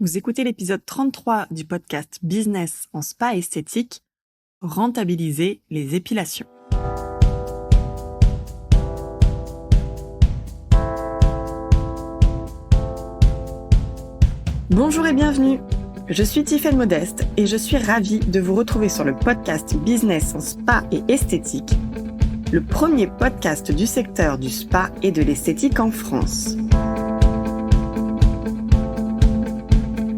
Vous écoutez l'épisode 33 du podcast Business en spa esthétique, rentabiliser les épilations. Bonjour et bienvenue. Je suis Tiffaine Modeste et je suis ravie de vous retrouver sur le podcast Business en spa et esthétique, le premier podcast du secteur du spa et de l'esthétique en France.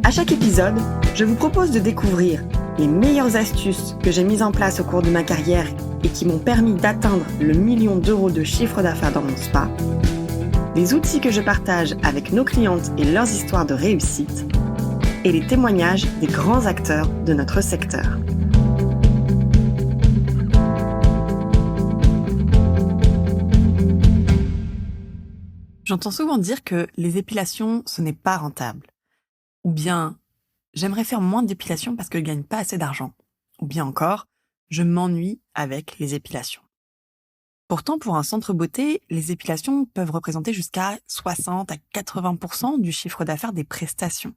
À chaque épisode, je vous propose de découvrir les meilleures astuces que j'ai mises en place au cours de ma carrière et qui m'ont permis d'atteindre le 1 million d'euros de chiffre d'affaires dans mon spa, les outils que je partage avec nos clientes et leurs histoires de réussite, et les témoignages des grands acteurs de notre secteur. J'entends souvent dire que les épilations, ce n'est pas rentable. Ou bien, j'aimerais faire moins d'épilation parce que je gagne pas assez d'argent. Ou bien encore, je m'ennuie avec les épilations. Pourtant, pour un centre beauté, les épilations peuvent représenter jusqu'à 60 à 80% du chiffre d'affaires des prestations.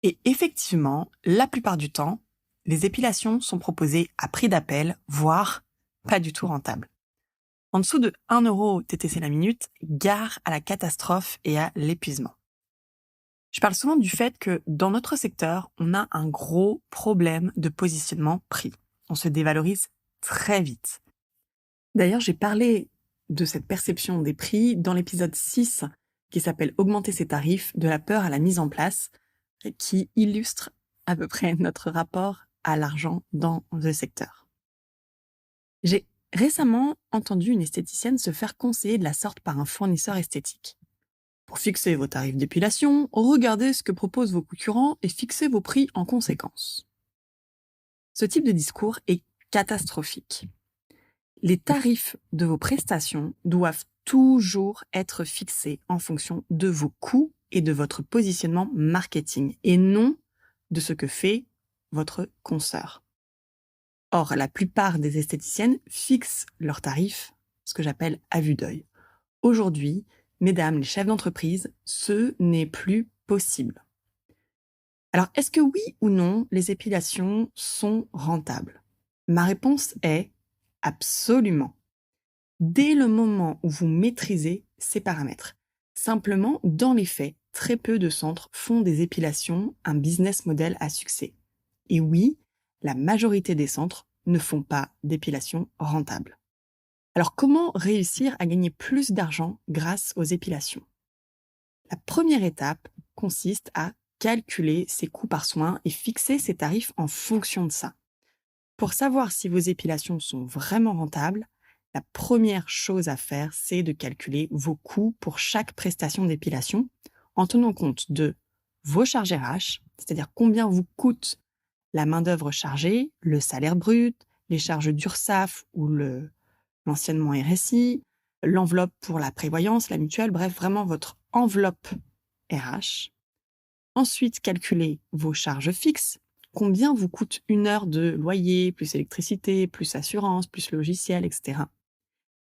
Et effectivement, la plupart du temps, les épilations sont proposées à prix d'appel, voire pas du tout rentables. En dessous de 1 euro TTC la minute, gare à la catastrophe et à l'épuisement. Je parle souvent du fait que dans notre secteur, on a un gros problème de positionnement prix. On se dévalorise très vite. D'ailleurs, j'ai parlé de cette perception des prix dans l'épisode 6 qui s'appelle « Augmenter ses tarifs, de la peur à la mise en place » qui illustre à peu près notre rapport à l'argent dans le secteur. J'ai récemment entendu une esthéticienne se faire conseiller de la sorte par un fournisseur esthétique. Pour fixer vos tarifs d'épilation, regardez ce que proposent vos concurrents et fixez vos prix en conséquence. Ce type de discours est catastrophique. Les tarifs de vos prestations doivent toujours être fixés en fonction de vos coûts et de votre positionnement marketing, et non de ce que fait votre consoeur. Or, la plupart des esthéticiennes fixent leurs tarifs, ce que j'appelle à vue d'œil. Aujourd'hui, mesdames les chefs d'entreprise, ce n'est plus possible. Alors, est-ce que oui ou non, les épilations sont rentables ? Ma réponse est absolument. Dès le moment où vous maîtrisez ces paramètres. Simplement, dans les faits, très peu de centres font des épilations un business model à succès. Et oui, la majorité des centres ne font pas d'épilation rentable. Alors, comment réussir à gagner plus d'argent grâce aux épilations ? La première étape consiste à calculer ses coûts par soin et fixer ses tarifs en fonction de ça. Pour savoir si vos épilations sont vraiment rentables, la première chose à faire, c'est de calculer vos coûts pour chaque prestation d'épilation en tenant compte de vos charges RH, c'est-à-dire combien vous coûte la main-d'œuvre chargée, le salaire brut, les charges d'URSSAF ou l'anciennement RSI, l'enveloppe pour la prévoyance, la mutuelle, bref, vraiment votre enveloppe RH. Ensuite, calculez vos charges fixes. Combien vous coûte 1 heure de loyer, plus électricité, plus assurance, plus logiciel, etc.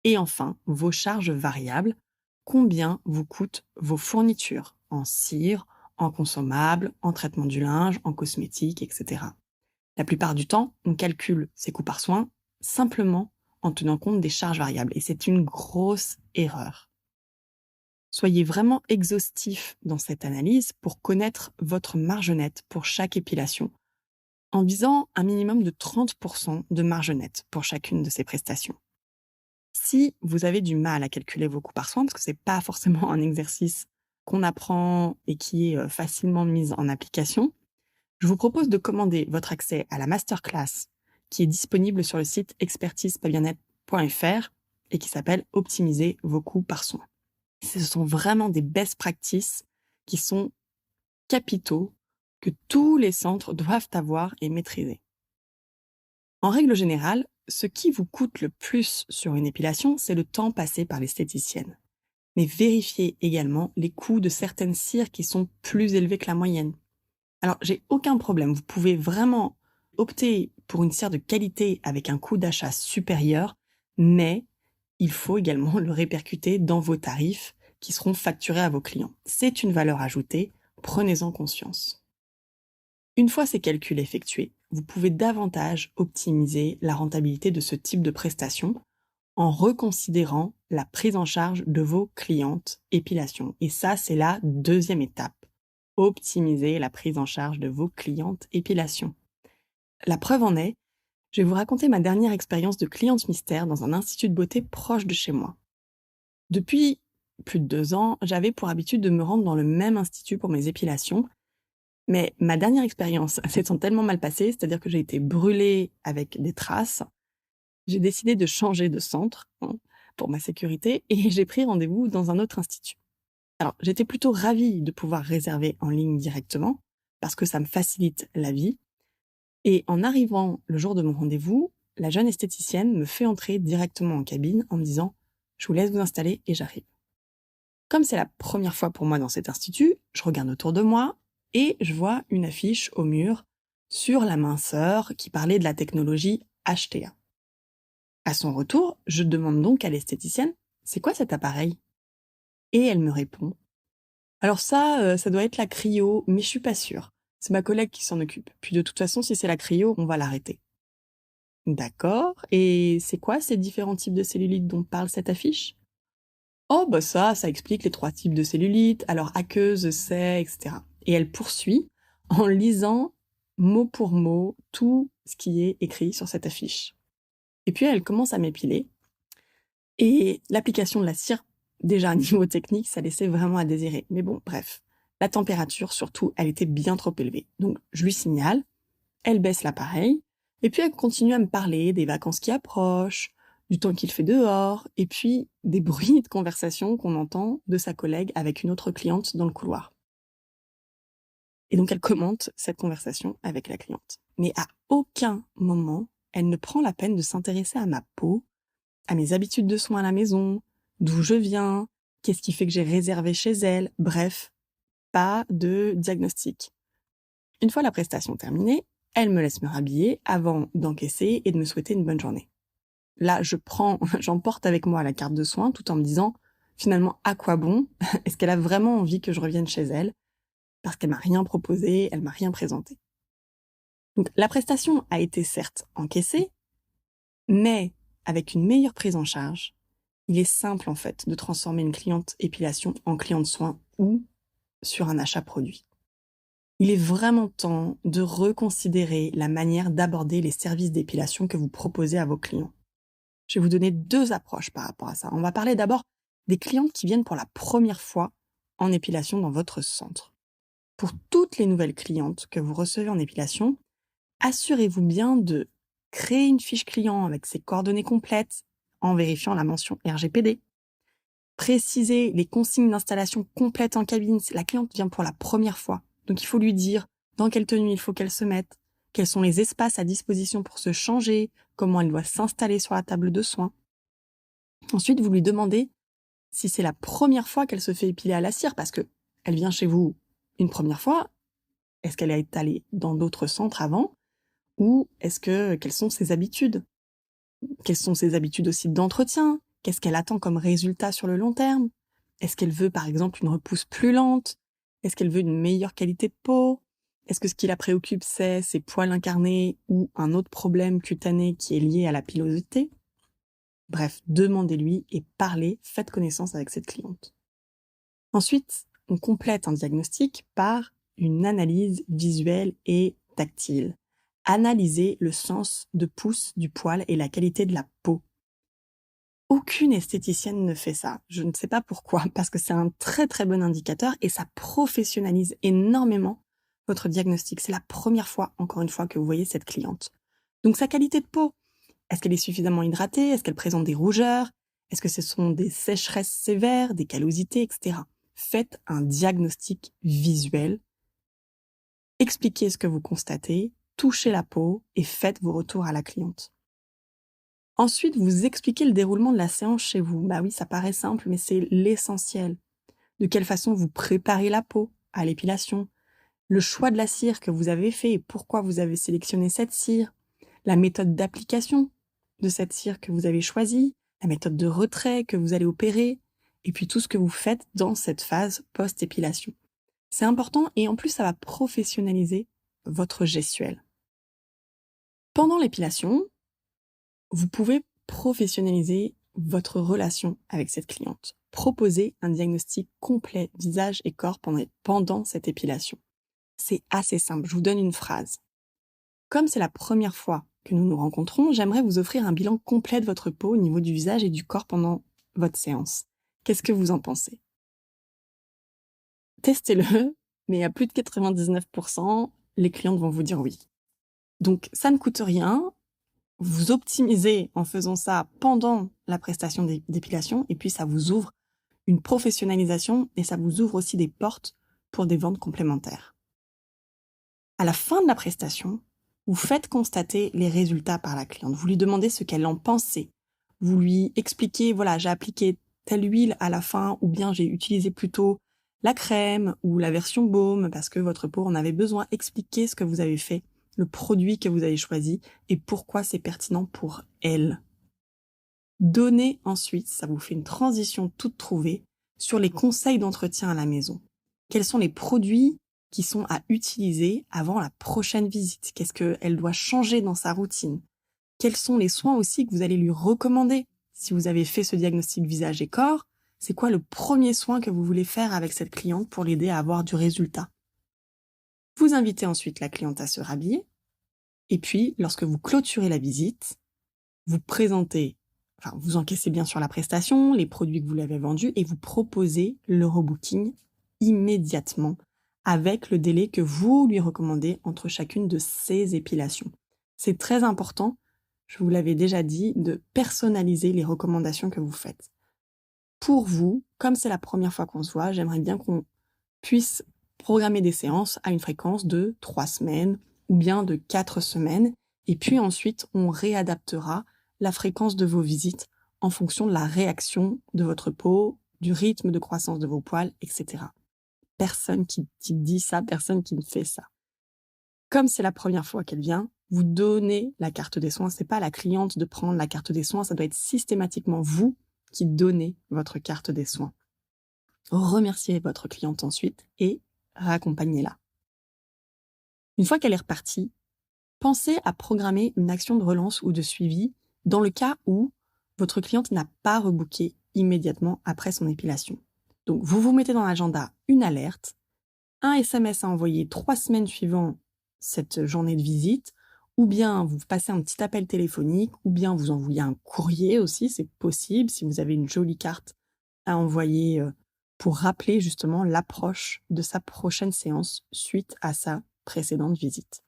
Et enfin, vos charges variables. Combien vous coûtent vos fournitures en cire, en consommables, en traitement du linge, en cosmétiques, etc. La plupart du temps, on calcule ses coûts par soin simplement en tenant compte des charges variables. Et c'est une grosse erreur. Soyez vraiment exhaustif dans cette analyse pour connaître votre marge nette pour chaque épilation, en visant un minimum de 30% de marge nette pour chacune de ces prestations. Si vous avez du mal à calculer vos coûts par soin, parce que c'est pas forcément un exercice qu'on apprend et qui est facilement mis en application, je vous propose de commander votre accès à la masterclass qui est disponible sur le site expertisepabionet.fr et qui s'appelle « Optimiser vos coûts par soin ». Ce sont vraiment des best practices qui sont capitaux que tous les centres doivent avoir et maîtriser. En règle générale, ce qui vous coûte le plus sur une épilation, c'est le temps passé par l'esthéticienne. Mais vérifiez également les coûts de certaines cires qui sont plus élevés que la moyenne. Alors, j'ai aucun problème, vous pouvez vraiment opter pour une cire de qualité avec un coût d'achat supérieur, mais il faut également le répercuter dans vos tarifs qui seront facturés à vos clients. C'est une valeur ajoutée prenez-en conscience. Une fois ces calculs effectués, vous pouvez davantage optimiser la rentabilité de ce type de prestation en reconsidérant la prise en charge de vos clientes épilation. Et ça, c'est la deuxième étape. Optimiser la prise en charge de vos clientes épilation. La preuve en est, je vais vous raconter ma dernière expérience de cliente mystère dans un institut de beauté proche de chez moi. Depuis plus de 2 ans, j'avais pour habitude de me rendre dans le même institut pour mes épilations, mais ma dernière expérience s'étant tellement mal passée, c'est-à-dire que j'ai été brûlée avec des traces, j'ai décidé de changer de centre pour ma sécurité et j'ai pris rendez-vous dans un autre institut. Alors, j'étais plutôt ravie de pouvoir réserver en ligne directement parce que ça me facilite la vie. Et en arrivant le jour de mon rendez-vous, la jeune esthéticienne me fait entrer directement en cabine en me disant « Je vous laisse vous installer et j'arrive ». Comme c'est la première fois pour moi dans cet institut, je regarde autour de moi et je vois une affiche au mur sur la minceur qui parlait de la technologie HTA. À son retour, je demande donc à l'esthéticienne « C'est quoi cet appareil ?» Et elle me répond « Alors ça doit être la cryo, mais je suis pas sûre. C'est ma collègue qui s'en occupe. Puis de toute façon, si c'est la cryo, on va l'arrêter. » D'accord. Et c'est quoi ces différents types de cellulite dont parle cette affiche ? Oh, bah ça explique les 3 types de cellulite, alors aqueuse, c'est, etc. Et elle poursuit en lisant mot pour mot tout ce qui est écrit sur cette affiche. Et puis elle commence à m'épiler. Et l'application de la cire, déjà à niveau technique, ça laissait vraiment à désirer. Mais bon, bref. La température, surtout, elle était bien trop élevée. Donc, je lui signale, elle baisse l'appareil, et puis elle continue à me parler des vacances qui approchent, du temps qu'il fait dehors, et puis des bruits de conversation qu'on entend de sa collègue avec une autre cliente dans le couloir. Et donc elle commente cette conversation avec la cliente. Mais à aucun moment, elle ne prend la peine de s'intéresser à ma peau, à mes habitudes de soins à la maison, d'où je viens, qu'est-ce qui fait que j'ai réservé chez elle, bref, pas de diagnostic. Une fois la prestation terminée, elle me laisse me rhabiller avant d'encaisser et de me souhaiter une bonne journée. Là, j'emporte avec moi la carte de soins tout en me disant, finalement, à quoi bon ? Est-ce qu'elle a vraiment envie que je revienne chez elle ? Parce qu'elle m'a rien proposé, elle m'a rien présenté. Donc, la prestation a été certes encaissée, mais avec une meilleure prise en charge, il est simple en fait de transformer une cliente épilation en cliente soins ou sur un achat produit. Il est vraiment temps de reconsidérer la manière d'aborder les services d'épilation que vous proposez à vos clients. Je vais vous donner 2 approches par rapport à ça. On va parler d'abord des clientes qui viennent pour la première fois en épilation dans votre centre. Pour toutes les nouvelles clientes que vous recevez en épilation, assurez-vous bien de créer une fiche client avec ses coordonnées complètes en vérifiant la mention RGPD. Précisez les consignes d'installation complètes en cabine. La cliente vient pour la première fois. Donc il faut lui dire dans quelle tenue il faut qu'elle se mette, quels sont les espaces à disposition pour se changer, comment elle doit s'installer sur la table de soins. Ensuite, vous lui demandez si c'est la première fois qu'elle se fait épiler à la cire, parce que elle vient chez vous une première fois. Est-ce qu'elle est allée dans d'autres centres avant ? Ou quelles sont ses habitudes ? Quelles sont ses habitudes aussi d'entretien ? Qu'est-ce qu'elle attend comme résultat sur le long terme ? Est-ce qu'elle veut par exemple une repousse plus lente ? Est-ce qu'elle veut une meilleure qualité de peau ? Est-ce que ce qui la préoccupe, c'est ses poils incarnés ou un autre problème cutané qui est lié à la pilosité ? Bref, demandez-lui et parlez, faites connaissance avec cette cliente. Ensuite, on complète un diagnostic par une analyse visuelle et tactile. Analysez le sens de pouce du poil et la qualité de la peau. Aucune esthéticienne ne fait ça. Je ne sais pas pourquoi, parce que c'est un très très bon indicateur et ça professionnalise énormément votre diagnostic. C'est la première fois, encore une fois, que vous voyez cette cliente. Donc sa qualité de peau, est-ce qu'elle est suffisamment hydratée ? Est-ce qu'elle présente des rougeurs ? Est-ce que ce sont des sécheresses sévères, des callosités, etc. Faites un diagnostic visuel. Expliquez ce que vous constatez, touchez la peau et faites vos retours à la cliente. Ensuite, vous expliquez le déroulement de la séance chez vous. Bah oui, ça paraît simple, mais c'est l'essentiel. De quelle façon vous préparez la peau à l'épilation, le choix de la cire que vous avez fait et pourquoi vous avez sélectionné cette cire, la méthode d'application de cette cire que vous avez choisie, la méthode de retrait que vous allez opérer, et puis tout ce que vous faites dans cette phase post-épilation. C'est important et en plus, ça va professionnaliser votre gestuelle. Pendant l'épilation, vous pouvez professionnaliser votre relation avec cette cliente. Proposez un diagnostic complet visage et corps pendant cette épilation. C'est assez simple, je vous donne une phrase. Comme c'est la première fois que nous nous rencontrons, j'aimerais vous offrir un bilan complet de votre peau au niveau du visage et du corps pendant votre séance. Qu'est-ce que vous en pensez? Testez-le, mais à plus de 99%, les clientes vont vous dire oui. Donc ça ne coûte rien, vous optimisez en faisant ça pendant la prestation d'épilation et puis ça vous ouvre une professionnalisation et ça vous ouvre aussi des portes pour des ventes complémentaires. À la fin de la prestation, vous faites constater les résultats par la cliente. Vous lui demandez ce qu'elle en pensait. Vous lui expliquez, voilà, j'ai appliqué telle huile à la fin ou bien j'ai utilisé plutôt la crème ou la version baume parce que votre peau en avait besoin. Expliquez ce que vous avez fait, le produit que vous avez choisi et pourquoi c'est pertinent pour elle. Donnez ensuite, ça vous fait une transition toute trouvée, sur les conseils d'entretien à la maison. Quels sont les produits qui sont à utiliser avant la prochaine visite? Qu'est-ce qu'elle doit changer dans sa routine? Quels sont les soins aussi que vous allez lui recommander? Si vous avez fait ce diagnostic visage et corps, c'est quoi le premier soin que vous voulez faire avec cette cliente pour l'aider à avoir du résultat? Vous invitez ensuite la cliente à se rhabiller. Et puis, lorsque vous clôturez la visite, vous présentez, vous encaissez bien sûr la prestation, les produits que vous l'avez vendus et vous proposez le rebooking immédiatement avec le délai que vous lui recommandez entre chacune de ces épilations. C'est très important, je vous l'avais déjà dit, de personnaliser les recommandations que vous faites. Pour vous, comme c'est la première fois qu'on se voit, j'aimerais bien qu'on puisse programmer des séances à une fréquence de 3 semaines ou bien de 4 semaines. Et puis ensuite, on réadaptera la fréquence de vos visites en fonction de la réaction de votre peau, du rythme de croissance de vos poils, etc. Personne qui dit ça, personne qui ne fait ça. Comme c'est la première fois qu'elle vient, vous donnez la carte des soins. C'est pas à la cliente de prendre la carte des soins, ça doit être systématiquement vous qui donnez votre carte des soins. Remerciez votre cliente ensuite et raccompagnez-la. Une fois qu'elle est repartie, pensez à programmer une action de relance ou de suivi dans le cas où votre cliente n'a pas rebooké immédiatement après son épilation. Donc, vous vous mettez dans l'agenda une alerte, un SMS à envoyer 3 semaines suivant cette journée de visite, ou bien vous passez un petit appel téléphonique, ou bien vous envoyez un courrier aussi, c'est possible, si vous avez une jolie carte à envoyer pour rappeler justement l'approche de sa prochaine séance suite à sa précédente visite.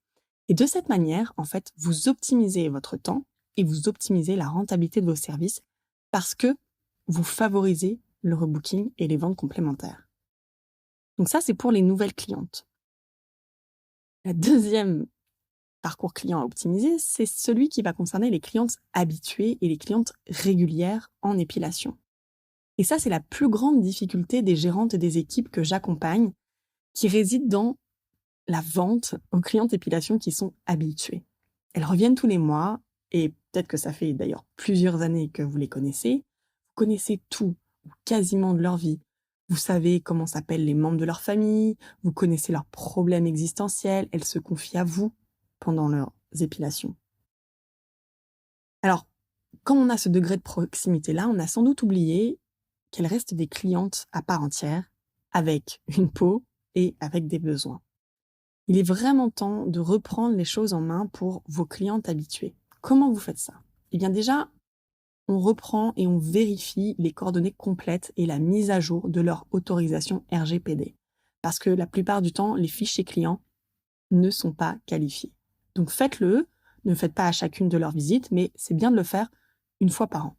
Et de cette manière, en fait, vous optimisez votre temps et vous optimisez la rentabilité de vos services parce que vous favorisez le rebooking et les ventes complémentaires. Donc ça, c'est pour les nouvelles clientes. La deuxième parcours client à optimiser, c'est celui qui va concerner les clientes habituées et les clientes régulières en épilation. Et ça, c'est la plus grande difficulté des gérantes et des équipes que j'accompagne qui résident dans la vente aux clientes épilation qui sont habituées. Elles reviennent tous les mois et peut-être que ça fait d'ailleurs plusieurs années que vous les connaissez. Vous connaissez tout, ou quasiment de leur vie. Vous savez comment s'appellent les membres de leur famille, vous connaissez leurs problèmes existentiels, elles se confient à vous pendant leurs épilations. Alors, quand on a ce degré de proximité-là, on a sans doute oublié qu'elles restent des clientes à part entière, avec une peau et avec des besoins. Il est vraiment temps de reprendre les choses en main pour vos clientes habituées. Comment vous faites ça? Eh bien déjà, on reprend et on vérifie les coordonnées complètes et la mise à jour de leur autorisation RGPD. Parce que la plupart du temps, les fichiers clients ne sont pas qualifiés. Donc faites-le, ne faites pas à chacune de leurs visites, mais c'est bien de le faire une fois par an.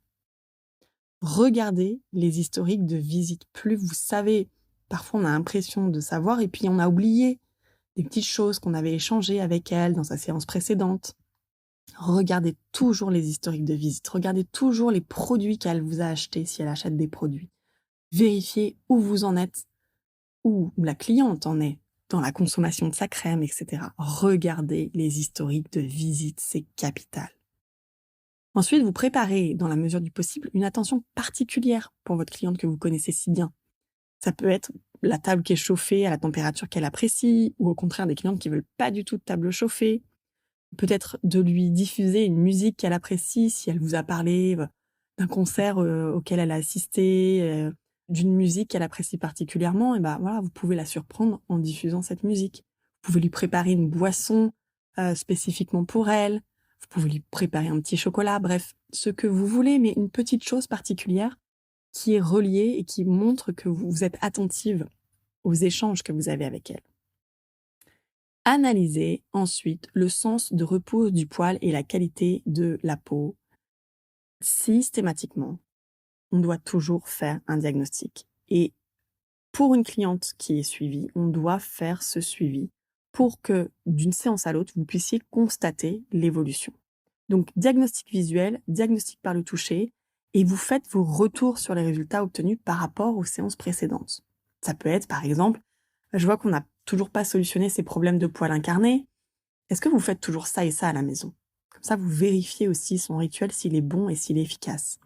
Regardez les historiques de visites. Plus vous savez, parfois on a l'impression de savoir et puis on a oublié des petites choses qu'on avait échangées avec elle dans sa séance précédente. Regardez toujours les historiques de visite. Regardez toujours les produits qu'elle vous a achetés si elle achète des produits. Vérifiez où vous en êtes, où la cliente en est dans la consommation de sa crème, etc. Regardez les historiques de visite, c'est capital. Ensuite, vous préparez, dans la mesure du possible, une attention particulière pour votre cliente que vous connaissez si bien. Ça peut être la table qui est chauffée à la température qu'elle apprécie, ou au contraire des clientes qui veulent pas du tout de table chauffée. Peut-être de lui diffuser une musique qu'elle apprécie, si elle vous a parlé d'un concert auquel elle a assisté, d'une musique qu'elle apprécie particulièrement, et voilà, vous pouvez la surprendre en diffusant cette musique. Vous pouvez lui préparer une boisson spécifiquement pour elle, vous pouvez lui préparer un petit chocolat, bref, ce que vous voulez, mais une petite chose particulière qui est reliée et qui montre que vous êtes attentive aux échanges que vous avez avec elle. Analysez ensuite le sens de repose du poil et la qualité de la peau. Systématiquement, on doit toujours faire un diagnostic. Et pour une cliente qui est suivie, on doit faire ce suivi pour que d'une séance à l'autre, vous puissiez constater l'évolution. Donc, diagnostic visuel, diagnostic par le toucher, et vous faites vos retours sur les résultats obtenus par rapport aux séances précédentes. Ça peut être, par exemple, je vois qu'on n'a toujours pas solutionné ces problèmes de poils incarnés. Est-ce que vous faites toujours ça et ça à la maison? Comme ça, vous vérifiez aussi son rituel s'il est bon et s'il est efficace.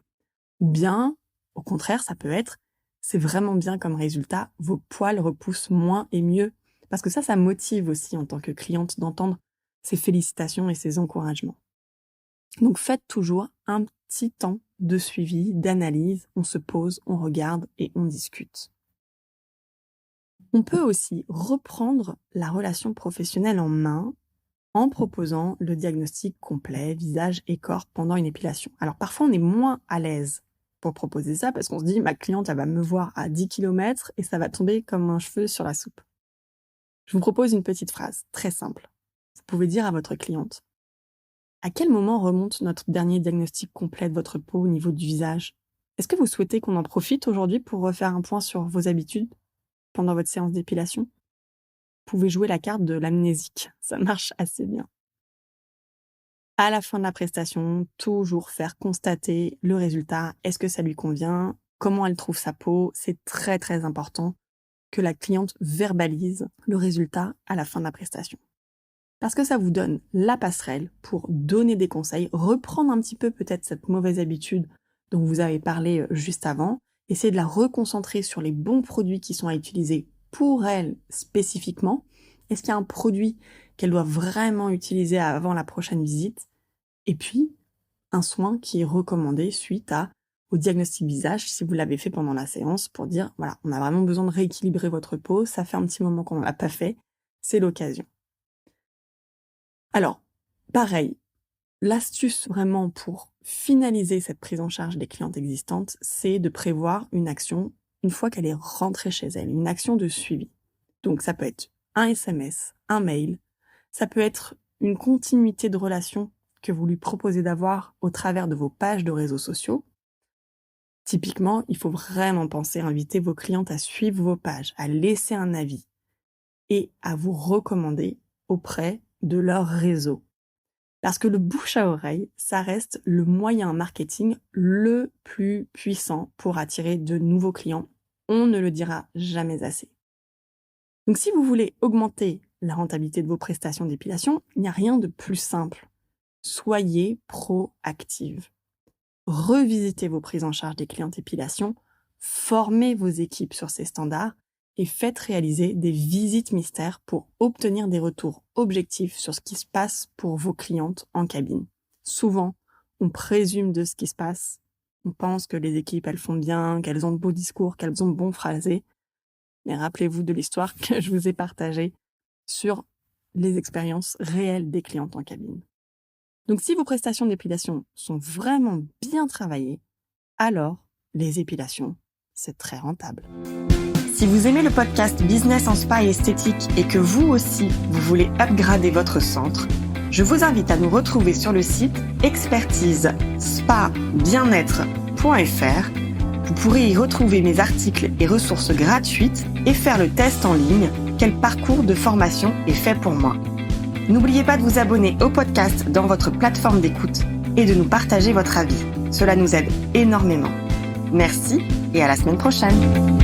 Ou bien, au contraire, ça peut être, c'est vraiment bien comme résultat, vos poils repoussent moins et mieux. Parce que ça motive aussi en tant que cliente d'entendre ces félicitations et ces encouragements. Donc faites toujours un petit temps de suivi, d'analyse, on se pose, on regarde et on discute. On peut aussi reprendre la relation professionnelle en main en proposant le diagnostic complet, visage et corps pendant une épilation. Alors parfois on est moins à l'aise pour proposer ça parce qu'on se dit ma cliente elle va me voir à 10 km et ça va tomber comme un cheveu sur la soupe. Je vous propose une petite phrase très simple. Vous pouvez dire à votre cliente: à quel moment remonte notre dernier diagnostic complet de votre peau au niveau du visage? Est-ce que vous souhaitez qu'on en profite aujourd'hui pour refaire un point sur vos habitudes pendant votre séance d'épilation? Vous pouvez jouer la carte de l'amnésique, ça marche assez bien. À la fin de la prestation, toujours faire constater le résultat. Est-ce que ça lui convient? Comment elle trouve sa peau? C'est très très important que la cliente verbalise le résultat à la fin de la prestation. Parce que ça vous donne la passerelle pour donner des conseils, reprendre un petit peu peut-être cette mauvaise habitude dont vous avez parlé juste avant, essayer de la reconcentrer sur les bons produits qui sont à utiliser pour elle spécifiquement. Est-ce qu'il y a un produit qu'elle doit vraiment utiliser avant la prochaine visite? Et puis, un soin qui est recommandé suite au diagnostic visage, si vous l'avez fait pendant la séance, pour dire, voilà, on a vraiment besoin de rééquilibrer votre peau, ça fait un petit moment qu'on ne l'a pas fait, c'est l'occasion. Alors, pareil, l'astuce vraiment pour finaliser cette prise en charge des clientes existantes, c'est de prévoir une action une fois qu'elle est rentrée chez elle, une action de suivi. Donc ça peut être un SMS, un mail, ça peut être une continuité de relation que vous lui proposez d'avoir au travers de vos pages de réseaux sociaux. Typiquement, il faut vraiment penser à inviter vos clientes à suivre vos pages, à laisser un avis et à vous recommander auprès de leur réseau. Parce que le bouche à oreille, ça reste le moyen marketing le plus puissant pour attirer de nouveaux clients. On ne le dira jamais assez. Donc si vous voulez augmenter la rentabilité de vos prestations d'épilation, il n'y a rien de plus simple. Soyez proactive. Revisitez vos prises en charge des clientes épilation, formez vos équipes sur ces standards et faites réaliser des visites mystères pour obtenir des retours objectifs sur ce qui se passe pour vos clientes en cabine. Souvent, on présume de ce qui se passe. On pense que les équipes, elles font bien, qu'elles ont de beaux discours, qu'elles ont de bons phrasés. Mais rappelez-vous de l'histoire que je vous ai partagée sur les expériences réelles des clientes en cabine. Donc si vos prestations d'épilation sont vraiment bien travaillées, alors les épilations, c'est très rentable. Si vous aimez le podcast Business en Spa et Esthétique et que vous aussi, vous voulez upgrader votre centre, je vous invite à nous retrouver sur le site expertise-spa-bien-être.fr. Vous pourrez y retrouver mes articles et ressources gratuites et faire le test en ligne « Quel parcours de formation est fait pour moi ?» N'oubliez pas de vous abonner au podcast dans votre plateforme d'écoute et de nous partager votre avis. Cela nous aide énormément. Merci et à la semaine prochaine.